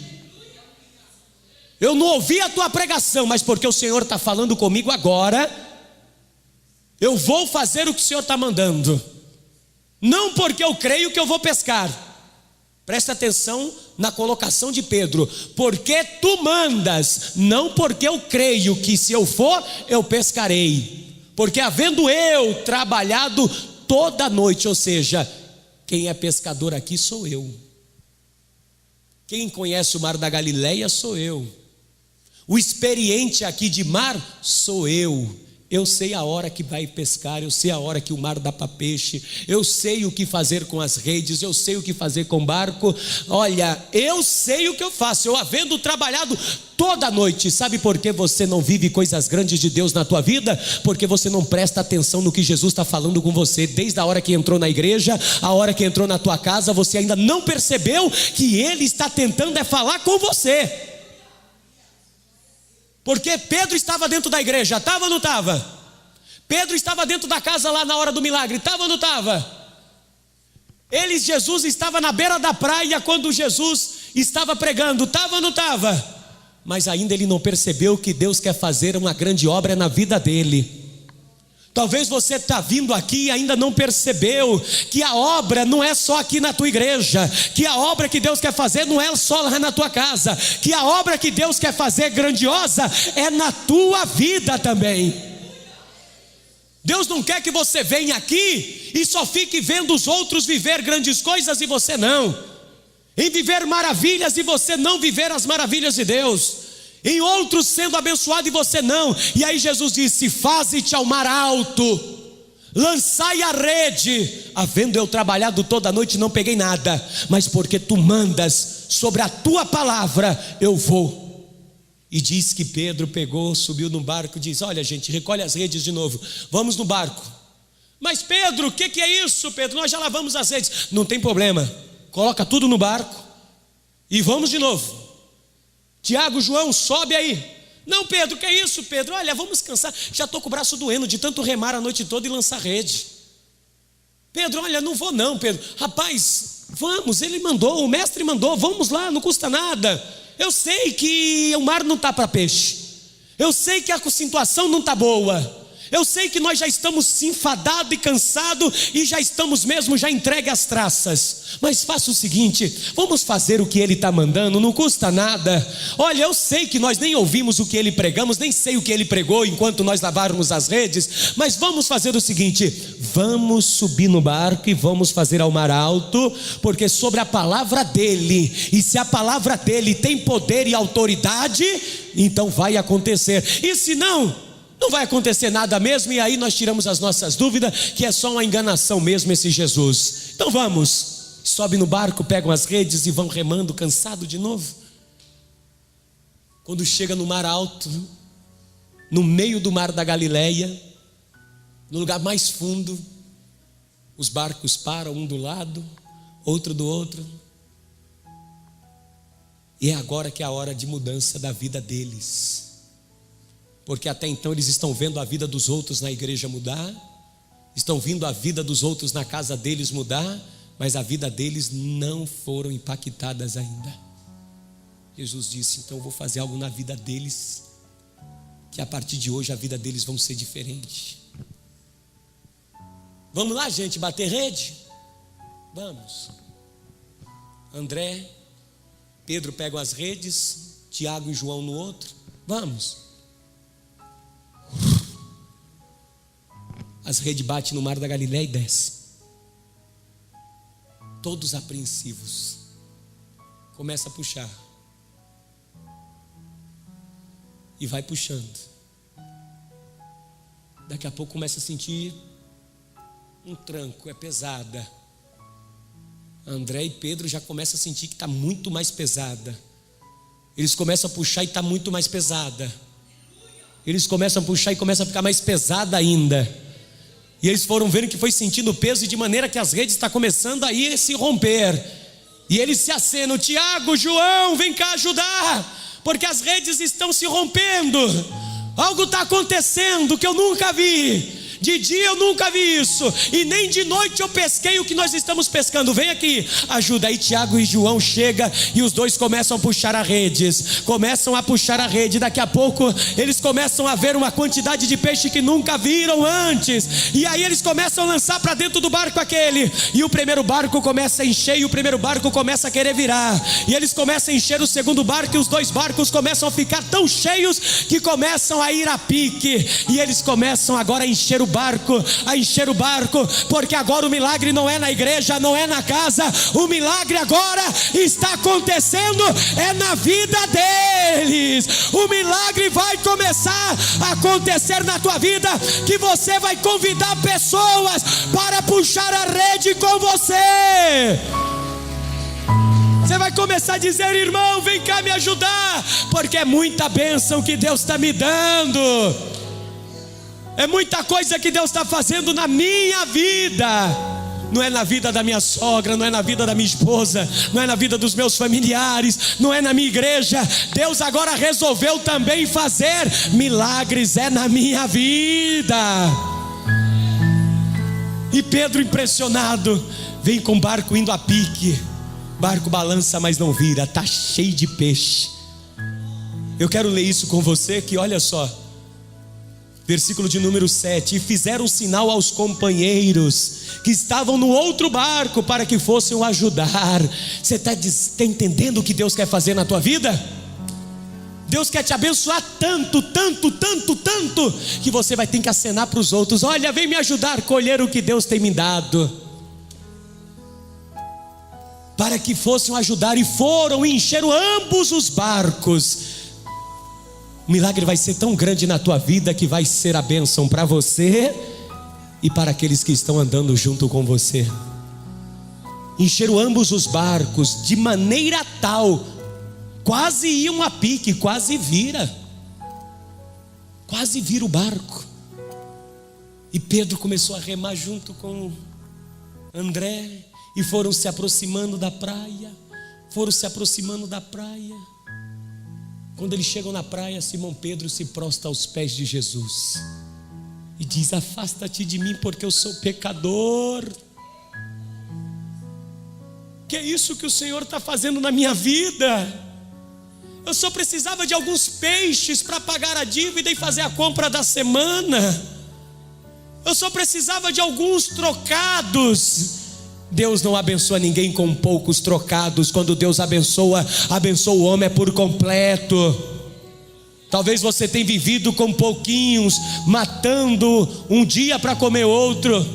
Eu não ouvi a tua pregação, mas porque o Senhor está falando comigo agora, eu vou fazer o que o Senhor está mandando. Não porque eu creio que eu vou pescar. Presta atenção na colocação de Pedro. Porque tu mandas, não porque eu creio que se eu for, eu pescarei. Porque havendo eu trabalhado toda a noite, ou seja, quem é pescador aqui sou eu. Quem conhece o mar da Galileia sou eu. O experiente aqui de mar sou eu. Eu sei a hora que vai pescar, eu sei a hora que o mar dá para peixe, eu sei o que fazer com as redes, eu sei o que fazer com o barco. Olha, eu sei o que eu faço, eu havendo trabalhado toda a noite. Sabe por que você não vive coisas grandes de Deus na tua vida? Porque você não presta atenção no que Jesus está falando com você. Desde a hora que entrou na igreja, a hora que entrou na tua casa, você ainda não percebeu que Ele está tentando falar com você. Porque Pedro estava dentro da igreja, estava ou não estava? Pedro estava dentro da casa lá na hora do milagre, estava ou não estava? Jesus estava na beira da praia quando Jesus estava pregando, estava ou não estava? Mas ainda ele não percebeu que Deus quer fazer uma grande obra na vida dele. Talvez você está vindo aqui e ainda não percebeu que a obra não é só aqui na tua igreja, que a obra que Deus quer fazer não é só lá na tua casa, que a obra que Deus quer fazer grandiosa é na tua vida também. Deus não quer que você venha aqui e só fique vendo os outros viver grandes coisas e você não, em viver maravilhas e você não viver as maravilhas de Deus, em outros sendo abençoado e você não. E aí Jesus disse: faze-te ao mar alto, lançai a rede. Havendo eu trabalhado toda a noite e não peguei nada, mas porque tu mandas, sobre a tua palavra eu vou. E diz que Pedro pegou, subiu no barco e diz: olha gente, recolhe as redes de novo, vamos no barco. Mas Pedro, o que é isso, Pedro? Nós já lavamos as redes. Não tem problema, coloca tudo no barco e vamos de novo. Tiago, João, sobe aí. Não, Pedro, que é isso, Pedro? Olha, vamos descansar. Já estou com o braço doendo de tanto remar a noite toda e lançar rede. Pedro, olha, não vou não, Pedro. Rapaz, vamos, ele mandou, o mestre mandou, vamos lá, não custa nada. Eu sei que o mar não está para peixe. Eu sei que a situação não está boa. Eu sei que nós já estamos enfadados e cansados e já estamos mesmo já entregue às traças. Mas faça o seguinte, vamos fazer o que ele está mandando, não custa nada. Olha, eu sei que nós nem ouvimos o que ele pregamos, nem sei o que ele pregou enquanto nós lavávamos as redes, mas vamos fazer o seguinte, vamos subir no barco e vamos fazer ao mar alto, porque sobre a palavra dele, e se a palavra dele tem poder e autoridade, então vai acontecer. E se não vai acontecer nada mesmo, e aí nós tiramos as nossas dúvidas, que é só uma enganação mesmo esse Jesus. Então vamos, sobe no barco, pegam as redes e vão remando, cansado de novo. Quando chega no mar alto, no meio do mar da Galileia, no lugar mais fundo, os barcos param, um do lado, outro do outro. E é agora que é a hora de mudança da vida deles. Porque até então eles estão vendo a vida dos outros na igreja mudar, estão vendo a vida dos outros na casa deles mudar, mas a vida deles não foram impactadas ainda. Jesus disse: então eu vou fazer algo na vida deles, que a partir de hoje a vida deles vão ser diferente. Vamos lá, gente, bater rede? Vamos. André, Pedro pegam as redes, Tiago e João no outro. Vamos. as redes batem no mar da Galileia e desce. Todos apreensivos. Começa a puxar. E vai puxando. Daqui a pouco começa a sentir um tranco, é pesada. André e Pedro já começam a sentir que está muito mais pesada. Eles começam a puxar e está muito mais pesada. Eles começam a puxar e começa a ficar mais pesada ainda. E eles foram vendo que foi sentindo o peso, e de maneira que as redes estão começando a ir se romper. E eles se acenam: Tiago, João, vem cá ajudar, porque as redes estão se rompendo. Algo está acontecendo que eu nunca vi. De dia eu nunca vi isso, e nem de noite eu pesquei o que nós estamos pescando. Vem aqui, ajuda. Aí Tiago e João chegam e os dois começam a puxar as redes. Começam a puxar a rede. Daqui a pouco eles começam a ver uma quantidade de peixe que nunca viram antes. E aí eles começam a lançar para dentro do barco aquele. E o primeiro barco começa a encher, e o primeiro barco começa a querer virar. E eles começam a encher o segundo barco, e os dois barcos começam a ficar tão cheios que começam a ir a pique. E eles começam agora a encher o barco, porque agora o milagre não é na igreja, não é na casa. O milagre agora está acontecendo é na vida deles. O milagre vai começar a acontecer na tua vida, que você vai convidar pessoas para puxar a rede com você. Você vai começar a dizer: irmão, vem cá me ajudar, porque é muita bênção que Deus está me dando. É muita coisa que Deus está fazendo na minha vida. Não é na vida da minha sogra, não é na vida da minha esposa, não é na vida dos meus familiares, não é na minha igreja. Deus agora resolveu também fazer milagres, é na minha vida. E Pedro, impressionado, vem com o barco indo a pique. Barco balança, mas não vira, está cheio de peixe. Eu quero ler isso com você, que olha só. Versículo de número 7: e fizeram sinal aos companheiros que estavam no outro barco para que fossem o ajudar. Você está entendendo o que Deus quer fazer na tua vida? Deus quer te abençoar tanto, que você vai ter que acenar para os outros: olha, vem me ajudar a colher o que Deus tem me dado. Para que fossem ajudar, e foram e encheram ambos os barcos. O milagre vai ser tão grande na tua vida que vai ser a bênção para você e para aqueles que estão andando junto com você. Encheram ambos os barcos de maneira tal, quase iam a pique, quase vira o barco. E Pedro começou a remar junto com André, e foram se aproximando da praia. Quando eles chegam na praia, Simão Pedro se prostra aos pés de Jesus e diz: afasta-te de mim, porque eu sou pecador. Que é isso que o Senhor está fazendo na minha vida? Eu só precisava de alguns peixes para pagar a dívida e fazer a compra da semana. Eu só precisava de alguns trocados. Deus não abençoa ninguém com poucos trocados. Quando Deus abençoa o homem por completo. Talvez você tenha vivido com pouquinhos, matando um dia para comer outro,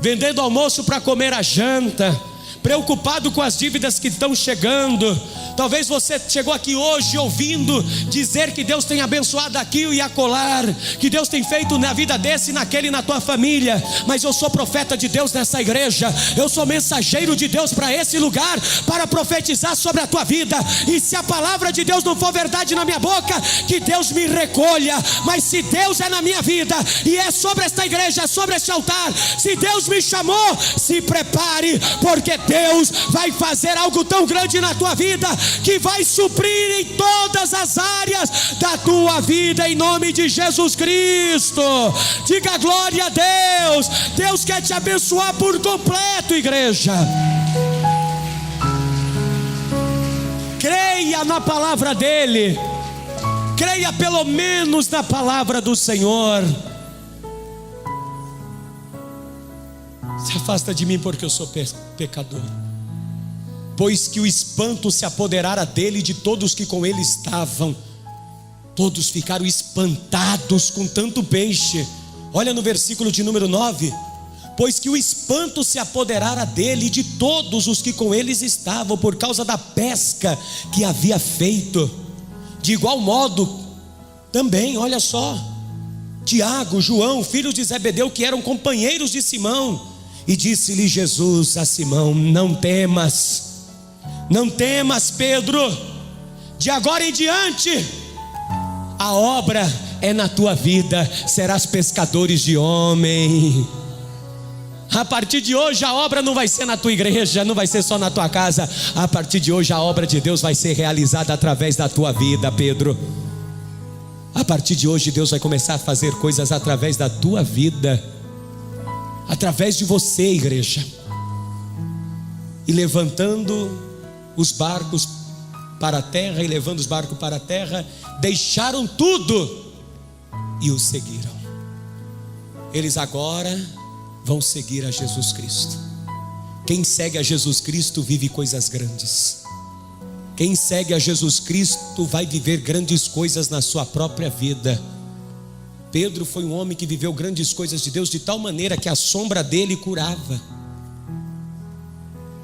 vendendo almoço para comer a janta, preocupado com as dívidas que estão chegando. Talvez você chegou aqui hoje ouvindo dizer que Deus tem abençoado aqui e acolá, que Deus tem feito na vida desse e naquele, na tua família. Mas eu sou profeta de Deus nessa igreja, eu sou mensageiro de Deus para esse lugar, para profetizar sobre a tua vida. E se a palavra de Deus não for verdade na minha boca, que Deus me recolha. Mas se Deus é na minha vida, e é sobre esta igreja, é sobre este altar, se Deus me chamou, se prepare, porque Deus vai fazer algo tão grande na tua vida, que vai suprir em todas as áreas da tua vida, em nome de Jesus Cristo. Diga glória a Deus. Deus quer te abençoar por completo, igreja. Creia na palavra dele, creia pelo menos na palavra do Senhor. Se afasta de mim, porque eu sou pecador. Pois que o espanto se apoderara dele e de todos que com ele estavam. Todos ficaram espantados com tanto peixe. Olha no versículo de número 9: pois que o espanto se apoderara dele e de todos os que com eles estavam, por causa da pesca que havia feito. De igual modo, também, olha só, Tiago, João, filhos de Zebedeu, que eram companheiros de Simão. E disse-lhe Jesus a Simão: não temas, Pedro, de agora em diante a obra é na tua vida, serás pescadores de homem. A partir de hoje a obra não vai ser na tua igreja, não vai ser só na tua casa. A partir de hoje a obra de Deus vai ser realizada através da tua vida, Pedro. A partir de hoje Deus vai começar a fazer coisas através da tua vida, através de você, igreja. E levantando os barcos para a terra, e levando os barcos para a terra, deixaram tudo e o seguiram. Eles agora vão seguir a Jesus Cristo. Quem segue a Jesus Cristo vive coisas grandes. Quem segue a Jesus Cristo vai viver grandes coisas na sua própria vida. Pedro foi um homem que viveu grandes coisas de Deus, de tal maneira que a sombra dele curava.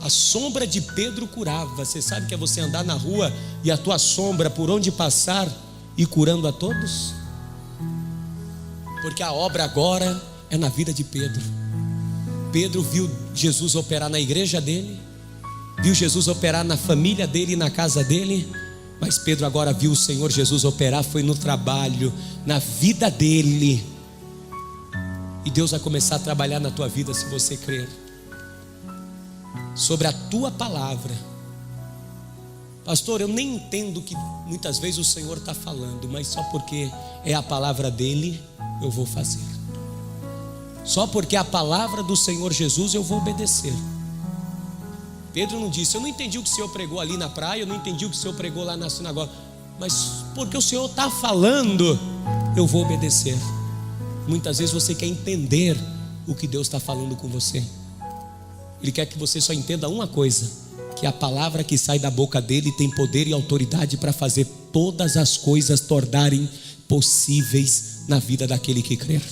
A sombra de Pedro curava. Você sabe que é você andar na rua e a tua sombra por onde passar e curando a todos? Porque a obra agora é na vida de Pedro. Pedro viu Jesus operar na igreja dele, viu Jesus operar na família dele e na casa dele. Mas Pedro agora viu o Senhor Jesus operar, foi no trabalho, na vida dele. E Deus vai começar a trabalhar na tua vida se você crer. Sobre a tua palavra. Pastor, eu nem entendo o que muitas vezes o Senhor está falando, mas só porque é a palavra dele eu vou fazer. Só porque é a palavra do Senhor Jesus eu vou obedecer. Pedro não disse: eu não entendi o que o Senhor pregou ali na praia, eu não entendi o que o Senhor pregou lá na sinagoga, mas porque o Senhor está falando, eu vou obedecer. Muitas vezes você quer entender o que Deus está falando com você. Ele quer que você só entenda uma coisa: que a palavra que sai da boca dele tem poder e autoridade para fazer todas as coisas tornarem possíveis na vida daquele que crer.